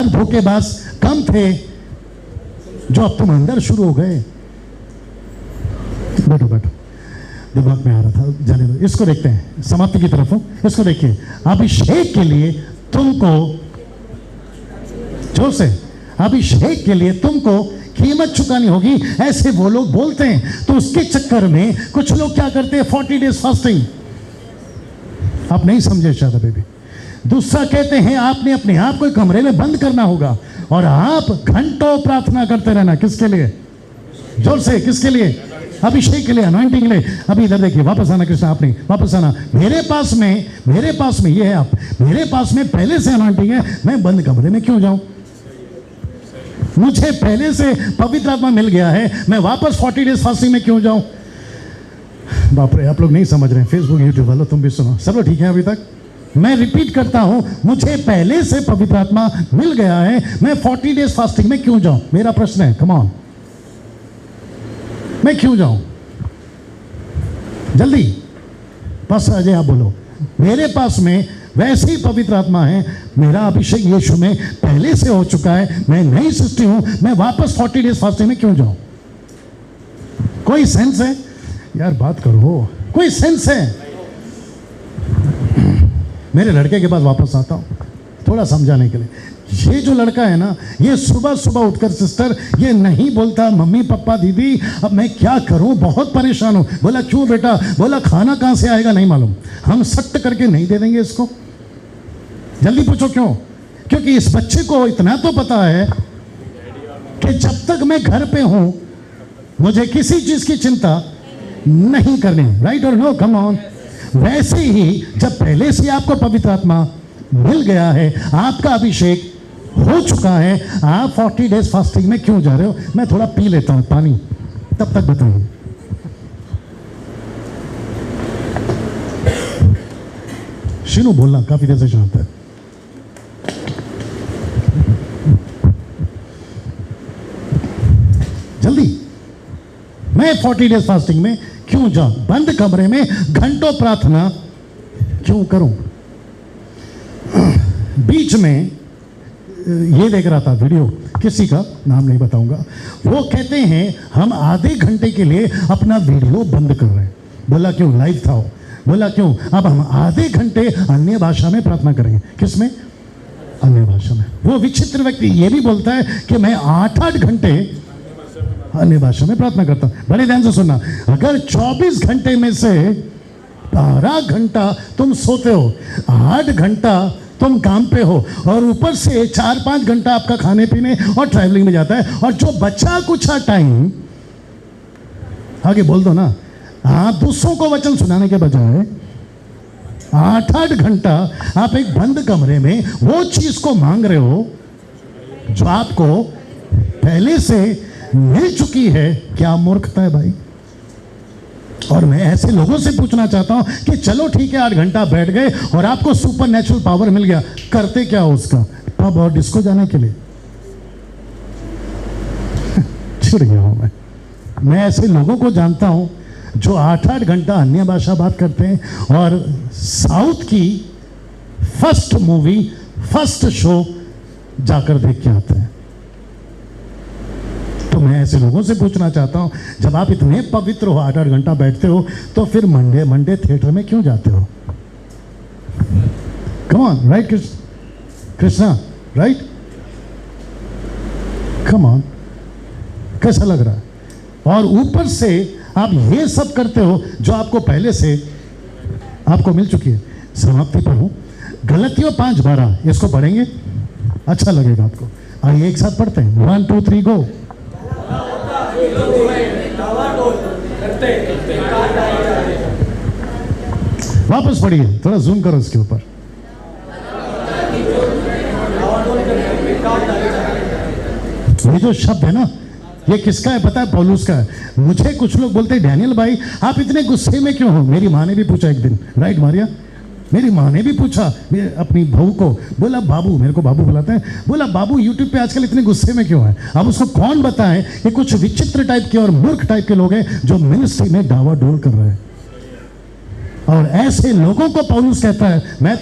धोखेबाज कम थे जो अब तुम अंदर शुरू हो गए। बैठो बैठो, दिमाग में आ रहा था, जाने दो। इसको देखते हैं, समाप्ति की तरफ हूं। इसको देखिए, अभिषेक के लिए तुमको, जोर से, अभिषेक के लिए तुमको कीमत चुकानी होगी, ऐसे वो लोग बोलते हैं। तो उसके चक्कर में कुछ लोग क्या करते हैं, 40 डेज फास्टिंग। आप नहीं समझे शायद अभी भी। दूसरा कहते हैं आपने अपने आप को कमरे में बंद करना होगा और आप घंटों प्रार्थना करते रहना। किसके लिए? जोर से, किसके लिए? अभिषेक के लिए, अनॉइंटिंग के लिए। अभी इधर देखिए, वापस आना कृष्णा, आपने वापस आना। मेरे पास में ये है, आप मेरे पास में पहले से अनॉइंटिंग है, मैं बंद कमरे में क्यों जाऊं? मुझे पहले से पवित्र आत्मा मिल गया है, मैं वापस 40 डेज फास्टिंग में क्यों जाऊं? बाप रे, आप लोग नहीं समझ रहे हैं। फेसबुक यूट्यूब वालों, तुम भी सुनो। सब लोग ठीक है अभी तक? मैं रिपीट करता हूं, मुझे पहले से पवित्र आत्मा मिल गया है, मैं 40 डेज फास्टिंग में क्यों जाऊं? मेरा प्रश्न है, कम ऑन, मैं क्यों जाऊं? जल्दी, बस अजय आप बोलो। मेरे पास में वैसे ही पवित्र आत्मा है, मेरा अभिषेक यीशु में पहले से हो चुका है, मैं नई सृष्टि हूं, मैं वापस 40 डेज फास्टिंग में क्यों जाऊं? कोई सेंस है यार? बात करो, कोई सेंस है? मेरे लड़के के पास वापस आता हूँ थोड़ा समझाने के लिए। ये जो लड़का है ना, ये सुबह सुबह उठकर सिस्टर ये नहीं बोलता मम्मी पापा दीदी अब मैं क्या करूं, बहुत परेशान हूं। बोला क्यों बेटा? बोला खाना कहां से आएगा नहीं मालूम, हम सट्ट करके नहीं दे देंगे इसको। जल्दी पूछो क्यों? क्योंकि इस बच्चे को इतना तो पता है कि जब तक मैं घर पे हूं मुझे किसी चीज की चिंता नहीं करनी। राइट और नो? Come on. वैसे ही जब पहले से आपको पवित्र आत्मा मिल गया है, आपका अभिषेक हो चुका है, आप 40 डेज फास्टिंग में क्यों जा रहे हो? मैं थोड़ा पी लेता हूं पानी, तब तक बताइए। शिनू बोलना, काफी देर से शांत है। जल्दी, मैं 40 डेज फास्टिंग में क्यों जाऊं? बंद कमरे में घंटों प्रार्थना क्यों करूं? बीच में ये देख रहा था वीडियो, किसी का नाम नहीं बताऊंगा, वो कहते हैं हम आधे घंटे के लिए अपना वीडियो बंद कर रहे हैं। बोला क्यों? लाइव था वो। बोला क्यों? अब हम आधे घंटे अन्य भाषा में प्रार्थना करेंगे। किसमें? अन्य भाषा में। वो विचित्र व्यक्ति ये भी बोलता है कि मैं 8-8 घंटे अन्य भाषा में प्रार्थना करता हूं। बड़े ध्यान से सुनना, अगर 24 घंटे में से 12 घंटा तुम सोते हो, 8 घंटा तुम काम पे हो और ऊपर से 4-5 घंटा आपका खाने पीने और ट्रैवलिंग में जाता है, और जो बचा कुछ टाइम, आगे बोल दो ना, आप दूसरों को वचन सुनाने के बजाय 8-8 घंटा आप एक बंद कमरे में वो चीज को मांग रहे हो जो आपको पहले से मिल चुकी है। क्या मूर्खता है भाई। और मैं ऐसे लोगों से पूछना चाहता हूं कि चलो ठीक है 8 घंटा बैठ गए और आपको सुपर नेचुरल पावर मिल गया, करते क्या हो उसका? पब और डिस्को जाने के लिए? चिढ़ गया हूं मैं ऐसे लोगों को जानता हूं जो 8-8 घंटा अन्य भाषा बात करते हैं और साउथ की फर्स्ट मूवी, फर्स्ट शो जाकर देख के आते हैं। तो मैं ऐसे लोगों से पूछना चाहता हूं, जब आप इतने पवित्र हो, 8-8 घंटा बैठते हो, तो फिर मंडे थिएटर में क्यों जाते हो? Come on, right Krishna, right? Come on, कैसा लग रहा है? और ऊपर से आप ये सब करते हो जो आपको पहले से आपको मिल चुकी है। समाप्ति पर हूं, गलतियों 5:12, इसको पढ़ेंगे, अच्छा लगेगा आपको। आइए एक साथ पढ़ते हैं, 1 2 3 गो। वापस पढ़िए, थोड़ा जूम करो इसके ऊपर। ये जो शब्द है ना, ये किसका है पता है? पौलुस का है। मुझे कुछ लोग बोलते हैं डैनियल भाई आप इतने गुस्से में क्यों हो? मेरी माँ ने भी पूछा एक दिन, राइट मारिया? मेरी माँ ने भी पूछा अपनी बहू को, बोला बाबू, मेरे को बाबू बुलाते हैं, बोला बाबू यूट्यूब पे आजकल इतने गुस्से में क्यों है? अब उसको कौन बताए कि कुछ विचित्र टाइप के और मूर्ख टाइप के लोग हैं जो मिनिस्ट्री में डावाडोल कर रहे हैं। और ऐसे लोगों को पौलुस कहता है, मैं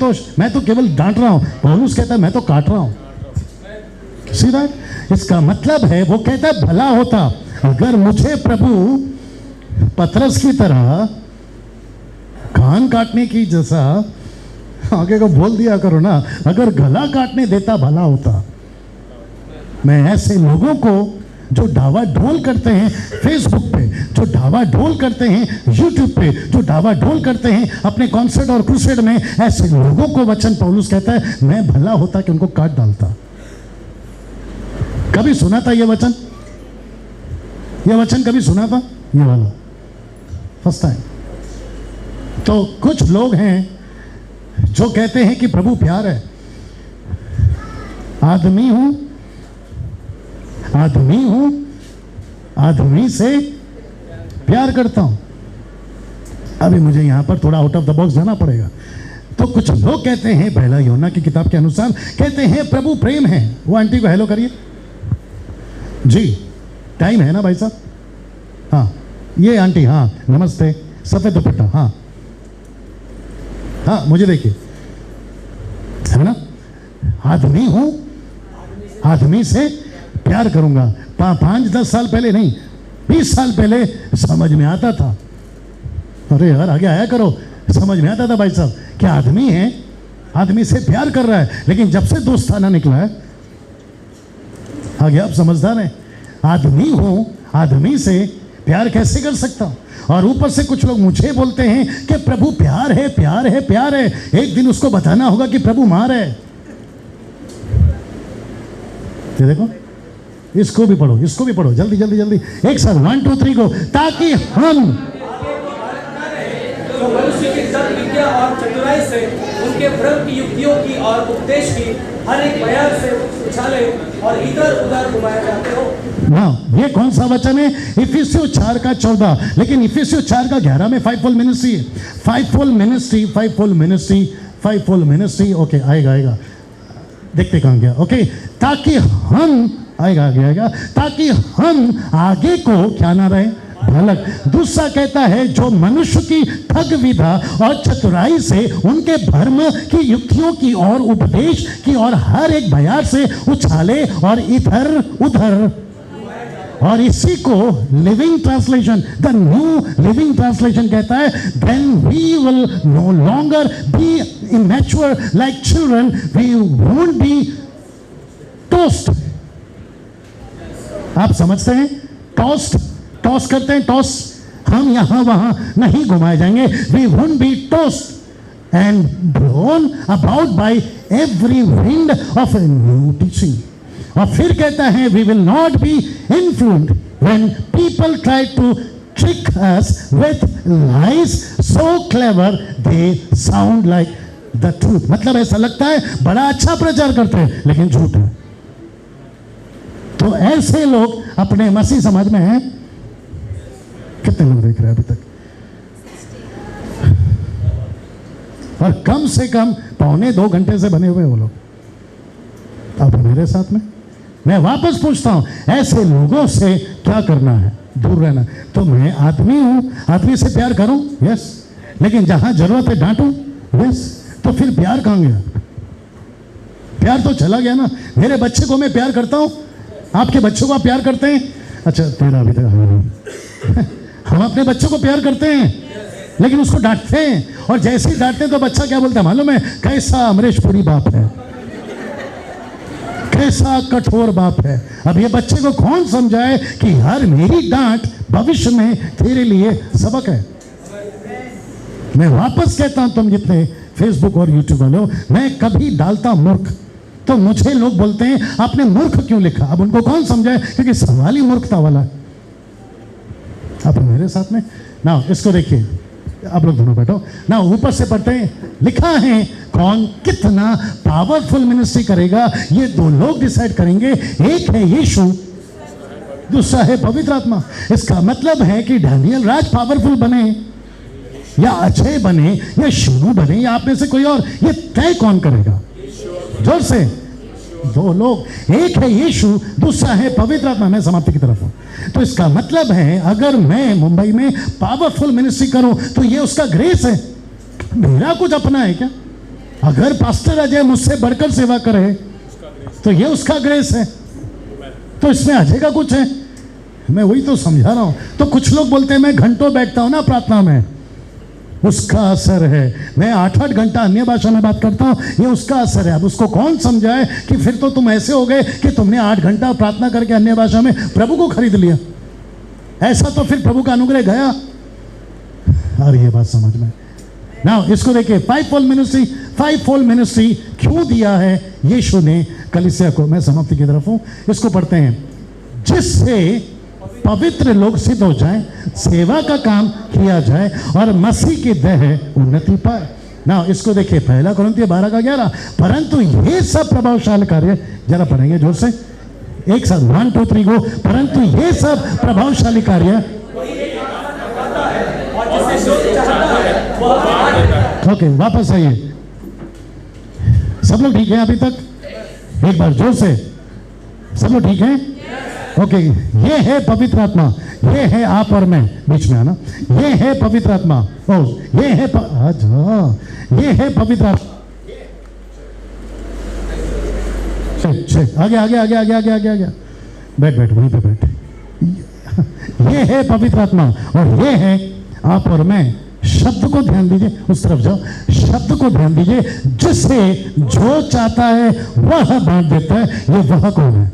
तो केवल डांट रहा हूं, पौलुस कहता है मैं तो काट रहा हूं। सीधा इसका मतलब है, वो कहता है भला होता अगर मुझे प्रभु पतरस की तरह कान काटने की जैसा आगे को बोल दिया करो ना, अगर गला काटने देता भला होता। मैं ऐसे लोगों को जो डावा ढोल करते हैं फेसबुक पे, जो डावा ढोल करते हैं यूट्यूब पे, जो डावा ढोल करते हैं अपने कॉन्सर्ट और क्रूसेड में, ऐसे लोगों को वचन पौलुस कहता है मैं भला होता कि उनको काट डालता। कभी सुना था ये वचन? ये वचन कभी सुना था? ये वाला फर्स्ट टाइम। तो कुछ लोग हैं जो कहते हैं कि प्रभु प्यार है। आदमी हूं, आदमी से प्यार करता हूं। अभी मुझे यहां पर थोड़ा आउट ऑफ द बॉक्स जाना पड़ेगा। तो कुछ लोग कहते हैं, पहला यूहन्ना की किताब के अनुसार कहते हैं प्रभु प्रेम है। वो आंटी को हेलो करिए जी, टाइम है ना भाई साहब? हाँ ये आंटी, हाँ नमस्ते, सफेद दुपट्टा, हाँ हाँ मुझे देखिए, है ना? आदमी हूं, आदमी से प्यार करूंगा। 5-10 साल पहले नहीं, 20 साल पहले समझ में आता था। अरे यार आगे आया करो, समझ में आता था भाई साहब कि आदमी है, आदमी से प्यार कर रहा है। लेकिन जब से दोस्ताना निकला है, आगे आप समझदार हैं। आदमी हूं, आदमी से प्यार कैसे कर सकता हूं? और ऊपर से कुछ लोग मुझे बोलते हैं कि प्रभु प्यार है, प्यार है, प्यार है। एक दिन उसको बताना होगा कि प्रभु मार है। ये देखो, इसको भी पढ़ो, इसको भी पढ़ो, जल्दी जल्दी जल्दी एक साथ 1 2 3 को, ताकि हम जो मनुष्य की तर्क विद्या और चतुराई से, उनके भ्रम की युक्तियों की और उपदेश की हर एक बयान से उछाले और इधर उधर घुमाए जाते हो। हाँ, ये कौन सा वचन है? इफिसियों 4 का 14। लेकिन इफिसियों 4 का 11 में फाइवफोल्ड मिनिस्ट्री है। Fivefold ministry, fivefold ministry, fivefold ministry. Okay, आएगा आएगा, देखते कहाँ गया। ओके, ताकि हम, आएगा आगे आएगा, ताकि हम आगे को क्या ना रहे, भलक। दूसरा कहता है जो मनुष्य की ठग विधा और चतुराई से, उनके भ्रम की युक्तियों की और उपदेश की और हर एक बयान से उछाले और इधर उधर। और इसी को living translation, the new living translation कहता है, then we will no longer be immature like children, we won't be tossed. आप समझते हैं? टॉस्ड, टॉस करते हैं, टॉस। हम यहां वहां नहीं घुमाए जाएंगे। We won't be tossed and blown about by every wind of a new teaching. और फिर कहता है we will not be influenced when people try to trick us with lies so clever they sound like the truth. मतलब ऐसा लगता है बड़ा अच्छा प्रचार करते हैं लेकिन झूठ है। तो ऐसे लोग अपने मसीह समाज में हैं। कितने लोग देख रहे हैं अभी तक? और कम से कम 1.25 घंटे से बने हुए वो लोग। अब मेरे साथ में मैं वापस पूछता हूं, ऐसे लोगों से क्या करना है? दूर रहना। तो मैं आदमी हूं, आदमी से प्यार करूं, यस, लेकिन जहां जरूरत है डांटूं, यस। तो फिर प्यार कहां गया? प्यार तो चला गया ना। मेरे बच्चे को मैं प्यार करता हूं, आपके बच्चों को आप प्यार करते हैं? अच्छा, तेरा अभी तक हम अपने बच्चों को प्यार करते हैं लेकिन उसको डांटते हैं। और जैसे ही डांटते हैं तो बच्चा क्या बोलता है मालूम है? कैसा अमरीश पुरी बाप है, कैसा कठोर बाप है। अब ये बच्चे को कौन समझाए कि हर मेरी डांट भविष्य में तेरे लिए सबक है। मैं वापस कहता हूं, तुम जितने फेसबुक और यूट्यूब वाले हो, मैं कभी डालता मूर्ख तो मुझे लोग बोलते हैं आपने मूर्ख क्यों लिखा? अब उनको कौन समझाए, क्योंकि सवाल ही मूर्खता वाला है। आप मेरे साथ में ना, इसको देखिए, आप लोग दोनों बैठो ना, ऊपर से पढ़ते हैं, लिखा है कौन कितना पावरफुल मिनिस्ट्री करेगा ये 2 लोग डिसाइड करेंगे। एक है यीशु, दूसरा है पवित्र आत्मा। इसका मतलब है कि डैनियल राज पावरफुल बने या अजय बने या शिवू बने या आप में से कोई और, ये तय कौन करेगा? जोर से। 2 लोग, एक है यीशु, दूसरा है पवित्र आत्मा। मैं समाप्ति की तरफ हूं। तो इसका मतलब है अगर मैं मुंबई में पावरफुल मिनिस्ट्री करूं तो ये उसका ग्रेस है, मेरा कुछ अपना है क्या? अगर पास्टर अजय मुझसे बढ़कर सेवा करे तो ये उसका ग्रेस है। तो इसमें अजय का कुछ है? मैं वही तो समझा रहा हूं। तो कुछ लोग बोलते हैं मैं घंटों बैठता हूं ना प्रार्थना में, उसका असर है। मैं 8-8 घंटा अन्य भाषा में बात करता हूं, ये उसका असर है। अब उसको कौन समझाए कि फिर तो तुम ऐसे हो गए कि तुमने 8 घंटा प्रार्थना करके अन्य भाषा में प्रभु को खरीद लिया। ऐसा तो फिर प्रभु का अनुग्रह गया। और ये बात समझ में ना, इसको देखिए, 5-fold मिनिस्ट्री क्यों दिया है यीशु ने कलीसिया को। मैं समाप्ति की तरफ हूं, इसको पढ़ते हैं। जिससे पवित्र लोग सिद्ध हो जाएं, सेवा का काम किया जाए और मसीह की देह उन्नति पाए। ना इसको देखिए, 1 कुरिन्थियों 12:11, परंतु ये सब प्रभावशाली कार्य, जरा पढ़ेंगे जोर से एक साथ, 1 2 3 गो। परंतु ये सब प्रभावशाली कार्य, ओके वापस आइए। सब लोग ठीक है अभी तक? एक बार जोर से, सब लोग ठीक है? ओके, ये है पवित्र आत्मा, ये है आप और मैं, बीच में आना। ये है पवित्र आत्मा, ओ ये है ये है पवित्र आत्मा। आगे आगे आगे आगे आगे आगे आगे, बैठ वहीं पे बैठ। ये है पवित्र आत्मा और ये है आप और मैं। शब्द को ध्यान दीजिए, उस तरफ जाओ, शब्द को ध्यान दीजिए। जिससे जो चाहता है वह बांट देता है। ये वह कौन है?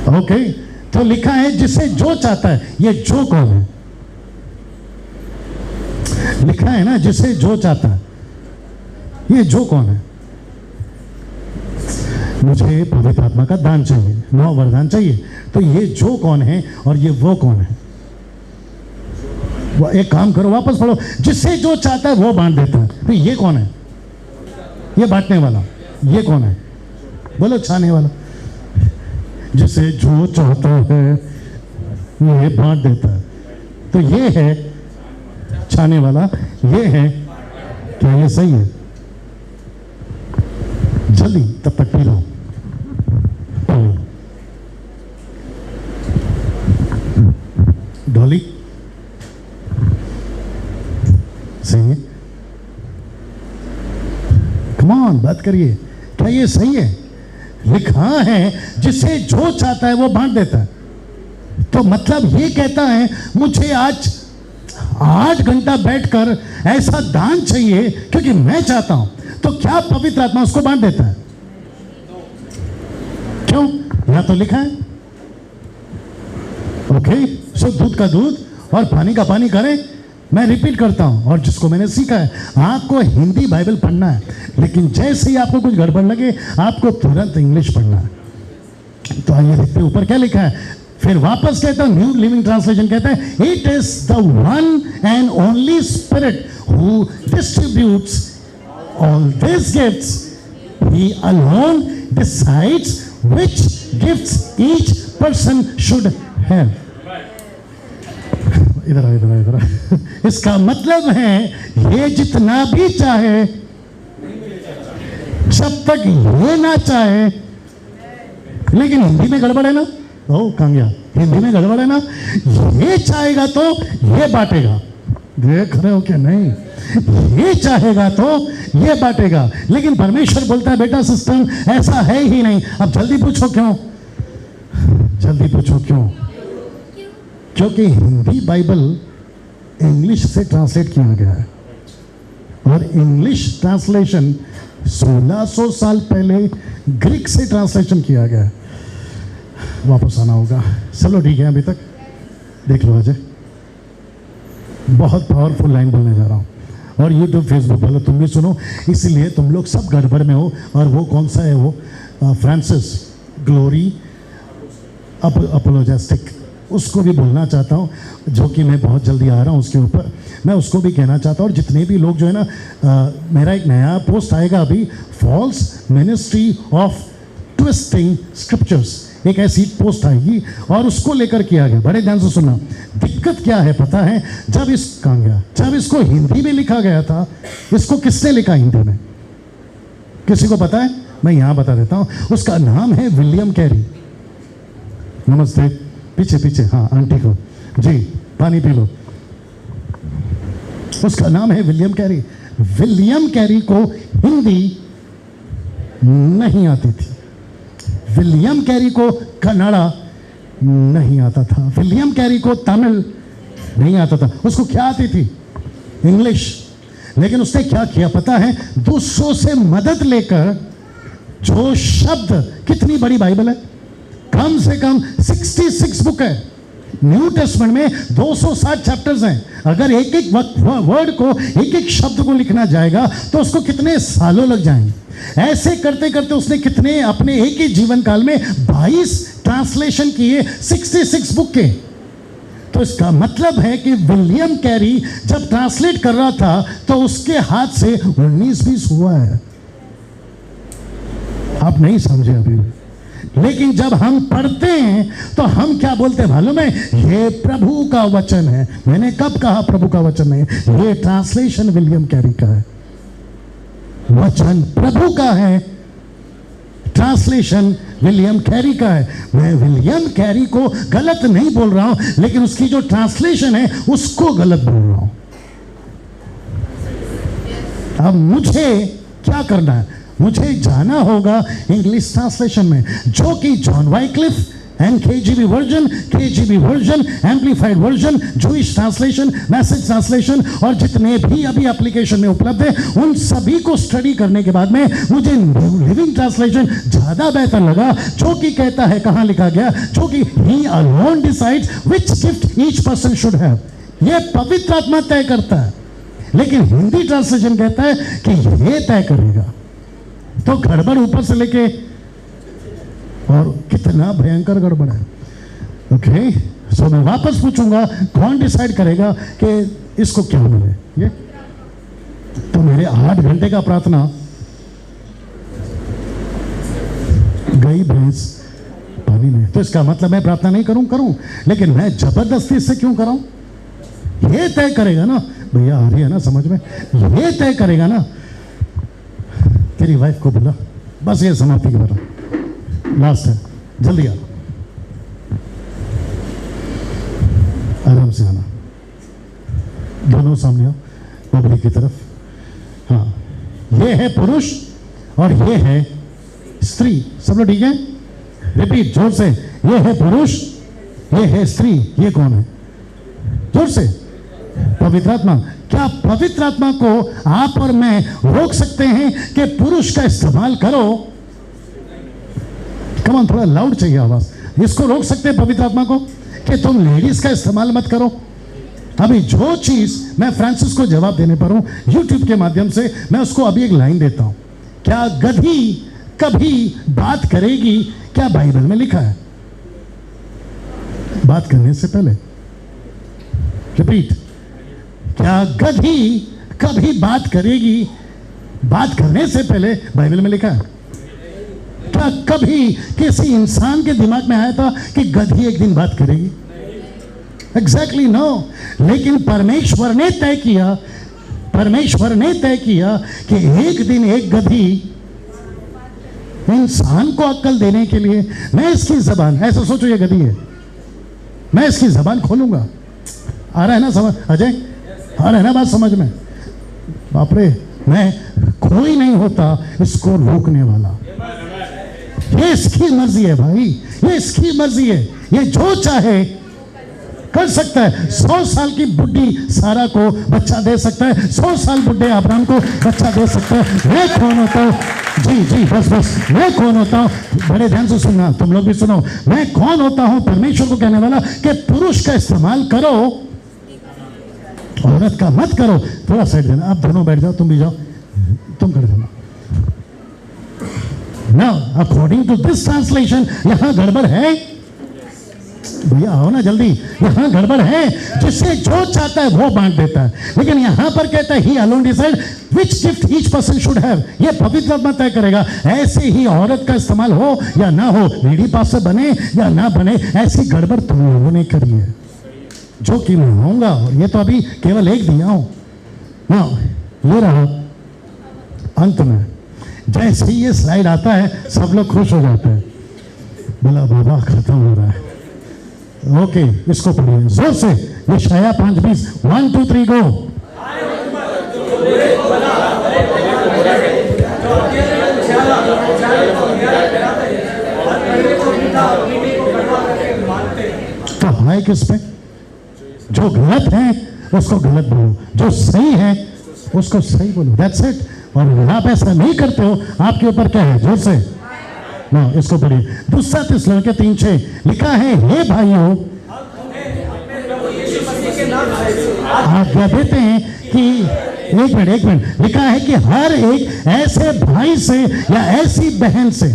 ओके, तो लिखा है जिसे जो चाहता है। ये जो कौन है? लिखा है ना जिसे जो चाहता है। ये जो कौन है? मुझे पवित्र आत्मा का दान चाहिए, 9 वरदान चाहिए। तो ये जो कौन है और ये वो कौन है? वो एक काम करो, वापस पढ़ो। जिससे जो चाहता है वो बांट देता है। तो ये कौन है? ये बांटने वाला। ये कौन है? बोलो, छाने वाला। जिसे जो चाहता है ये बांट देता है। तो ये है छाने वाला, ये है। क्या ये सही है? जल्दी, तब तक पी लो। डॉली, सही है? कम ऑन, बात करिए। क्या ये सही है? लिखा है जिसे जो चाहता है वो बांट देता है। तो मतलब ये कहता है मुझे आज 8 घंटा बैठकर ऐसा दान चाहिए क्योंकि मैं चाहता हूं। तो क्या पवित्र आत्मा उसको बांट देता है? क्यों? यहां तो लिखा है। ओके, सो दूध का दूध और पानी का पानी करें। मैं रिपीट करता हूं, और जिसको मैंने सीखा है, आपको हिंदी बाइबल पढ़ना है, लेकिन जैसे ही आपको कुछ गड़बड़ लगे आपको तुरंत इंग्लिश पढ़ना है। तो आइए देखते हैं ऊपर क्या लिखा है। फिर वापस कहता हूं, न्यू लिविंग ट्रांसलेशन कहता है, it is the one and only spirit who distributes all this gifts. He alone decides which gifts each person should have. इधर इसका मतलब है ये जितना भी चाहे, जब तक ये ना चाहे। लेकिन हिंदी में गड़बड़ है ना? ओ कहाँ गया? हिंदी में गड़बड़ है ना? ये चाहेगा तो ये बांटेगा। देख रहे हो क्या? नहीं, ये चाहेगा तो ये बांटेगा। लेकिन परमेश्वर बोलता है बेटा सिस्टम ऐसा है ही नहीं। अब जल्दी पूछो क्यों? जल्दी पूछो क्यों? क्योंकि हिंदी बाइबल इंग्लिश से ट्रांसलेट किया गया है, और इंग्लिश ट्रांसलेशन 1600 साल पहले ग्रीक से ट्रांसलेशन किया गया है। वापस आना होगा। चलो ठीक है, अभी तक देख लो अजय, बहुत पावरफुल लाइन बोलने जा रहा हूँ। और यूट्यूब फेसबुक वालों तुम भी सुनो, इसीलिए तुम लोग सब गड़बड़ में हो। और वो कौन सा है? वो फ्रांसिस ग्लोरी अपोलोजेस्टिक, उसको भी बोलना चाहता हूँ, जो कि मैं बहुत जल्दी आ रहा हूँ उसके ऊपर। मैं उसको भी कहना चाहता हूँ। और जितने भी लोग जो है ना, मेरा एक नया पोस्ट आएगा अभी, false ministry of twisting scriptures, एक ऐसी पोस्ट आएगी और उसको लेकर किया गया। बड़े ध्यान से सुनना। दिक्कत क्या है पता है? जब इसको हिंदी में लिखा गया था, इसको किसने लिखा हिंदी में? किसी को पता है? मैं यहाँ बता देता हूँ। उसका नाम है विलियम कैरी। नमस्ते, पीछे पीछे, हाँ आंटी को जी पानी पी लो। उसका नाम है विलियम कैरी। विलियम कैरी को हिंदी नहीं आती थी। विलियम कैरी को कन्नड़ा नहीं आता था, विलियम कैरी को तमिल नहीं आता था। उसको क्या आती थी? इंग्लिश। लेकिन उसने क्या किया पता है? दूसरों से मदद लेकर जो शब्द, कितनी बड़ी बाइबल है, कम से कम 66 बुक है। न्यू टेस्टमेंट में 260 चैप्टर्स हैं। अगर एक एक वर्ड को, एक एक शब्द को लिखना जाएगा तो उसको कितने सालों लग जाएंगे। ऐसे करते करते उसने कितने, अपने एक ही जीवन काल में 22 ट्रांसलेशन किए 66 बुक के। तो इसका मतलब है कि विलियम कैरी जब ट्रांसलेट कर रहा था तो उसके हाथ से 19-20 हुआ है। आप नहीं समझे अभी, लेकिन जब हम पढ़ते हैं तो हम क्या बोलते हैं मालूम है? ये प्रभु का वचन है। मैंने कब कहा प्रभु का वचन है? ये ट्रांसलेशन विलियम कैरी का है। वचन प्रभु का है, ट्रांसलेशन विलियम कैरी का है। मैं विलियम कैरी को गलत नहीं बोल रहा हूं, लेकिन उसकी जो ट्रांसलेशन है उसको गलत बोल रहा हूं। अब मुझे क्या करना है? मुझे जाना होगा इंग्लिश ट्रांसलेशन में, जो कि John Wycliffe and KGB version, amplified version, Jewish translation, message translation और जितने भी अभी एप्लीकेशन में उपलब्ध है, उन सभी को स्टडी करने के बाद में मुझे लिविंग ट्रांसलेशन ज़्यादा बेहतर लगा, जो कि कहता है, कहाँ लिखा गया, जो कि ही alone decides which gift each person should have. यह पवित्र आत्मा तय करता है। लेकिन हिंदी ट्रांसलेशन कहता है कि ये तय करेगा। तो गड़बड़ ऊपर से लेके, और कितना भयंकर गड़बड़ है। ओके, सो मैं वापस पूछूंगा, कौन डिसाइड करेगा कि इसको क्या मिले? ये तो मेरे 8 घंटे का प्रार्थना गई भैंस पानी में। तो इसका मतलब मैं प्रार्थना नहीं करूं, लेकिन मैं जबरदस्ती से क्यों कराऊं? ये तय करेगा ना भैया, आ रही है ना समझ में? ये तय करेगा ना। तेरी वाइफ को बुला, बस ये समाप्ति के बाद लास्ट है, जल्दी आ, आराम से आना, दोनों सामने आओ पब्लिक की तरफ। हाँ, ये है पुरुष और ये है स्त्री। सब लोग ठीक है? रिपीट जोर से, ये है पुरुष, ये है स्त्री। ये कौन है? जोर से। पवित्र आत्मा। क्या पवित्र आत्मा को आप और मैं रोक सकते हैं कि पुरुष का इस्तेमाल करो? कमान, थोड़ा लाउड चाहिए आवाज। इसको रोक सकते हैं पवित्र आत्मा को कि तुम लेडीज का इस्तेमाल मत करो? अभी जो चीज मैं फ्रांसिस को जवाब देने पर हूं यूट्यूब के माध्यम से, मैं उसको अभी एक लाइन देता हूं। क्या गधी कभी बात करेगी? क्या बाइबल में लिखा है? बात करने से पहले रिपीट, क्या गधी कभी बात करेगी? बात करने से पहले बाइबल में लिखा है। क्या कभी किसी इंसान के दिमाग में आया था कि गधी एक दिन बात करेगी? Exactly no. लेकिन परमेश्वर ने तय किया कि एक दिन एक गधी इंसान को अक्ल देने के लिए मैं इसकी जबान, ऐसा सोचो ये गधी है, मैं इसकी जबान खोलूंगा। आ रहा है ना समझ अजय? आ रहा है ना बात समझ में? बाप रे, मैं कोई नहीं होता इसको रोकने वाला। ये इसकी मर्जी है भाई, ये इसकी मर्जी है। ये जो चाहे कर सकता है। 100 साल की बुढ़ी सारा को बच्चा दे सकता है, 100 साल बुढ़े अब्राहम को बच्चा दे सकता है। मैं कौन होता हूँ? जी बस मैं कौन होता हूँ? बड़े ध्यान से सुनना, तुम लोग भी सुनो। मैं कौन होता हूँ परमेश्वर को कहने वाला कि पुरुष का इस्तेमाल करो, औरत का मत करो। थोड़ा साइड देना, आप दोनों बैठ जाओ, तुम भी जाओ, तुम कर देना। Now, according to this translation, यहाँ गड़बड़ है भैया, आओ ना जल्दी। यहाँ गड़बड़ है। जिससे जो चाहता है वो बांट देता है, लेकिन यहाँ पर कहता है he alone decide which gift each person should have। ये पवित्र आत्मा तय करेगा। ऐसे ही औरत का इस्तेमाल हो या ना हो, लेडी पास्टर बने या ना बने, ऐसी गड़बड़ तुम लोगों ने करी है, जो कि मैं होऊंगा। ये तो अभी केवल एक दिया हूं ना। ये रहा अंत में। जैसे ही ये स्लाइड आता है सब लोग खुश हो जाते हैं, बोला बाबा खत्म हो रहा है। ओके, इसको पढ़िए जोर से। यशायाह 5:20, 1 2 3 गो। जो किस पे? जो गलत है उसको गलत बोलो, जो सही है उसको सही बोलो, दैट्स इट। और आप ऐसा नहीं करते हो, आपके ऊपर क्या है? जोर से ना, इसको पढ़िए। दूसरा तिस्सलुनीके 3:6 लिखा है, हे भाइयों, आज्ञा देते हैं कि एक मिनट लिखा है कि हर एक ऐसे भाई से या ऐसी बहन से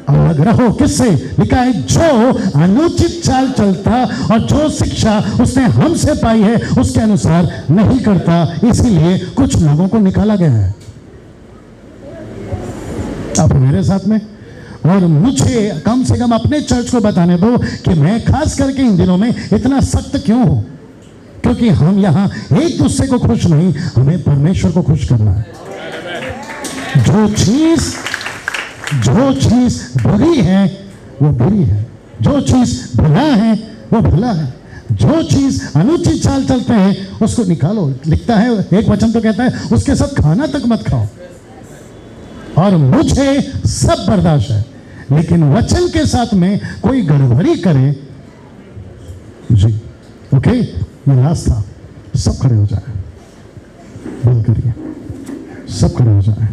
अलग रहो। किससे? लिखा है जो अनुचित चाल चलता और जो शिक्षा उसने हमसे पाई है उसके अनुसार नहीं करता, इसीलिए कुछ लोगों को निकाला गया है। आप मेरे साथ में, और मुझे कम से कम अपने चर्च को बताने दो कि मैं खास करके इन दिनों में इतना सख्त क्यों हूं, क्योंकि हम यहां एक दूसरे को खुश नहीं, हमें परमेश्वर को खुश करना है। जो चीज बुरी है वो बुरी है, जो चीज भला है वो भला है, जो चीज अनुचित चाल चलते हैं उसको निकालो। लिखता है, एक वचन तो कहता है उसके साथ खाना तक मत खाओ। और मुझे सब बर्दाश्त है, लेकिन वचन के साथ में कोई गड़बड़ी करे जी, ओके, ये लास्ट था। सब खड़े हो जाए, बंद करिए, सब खड़े हो जाए।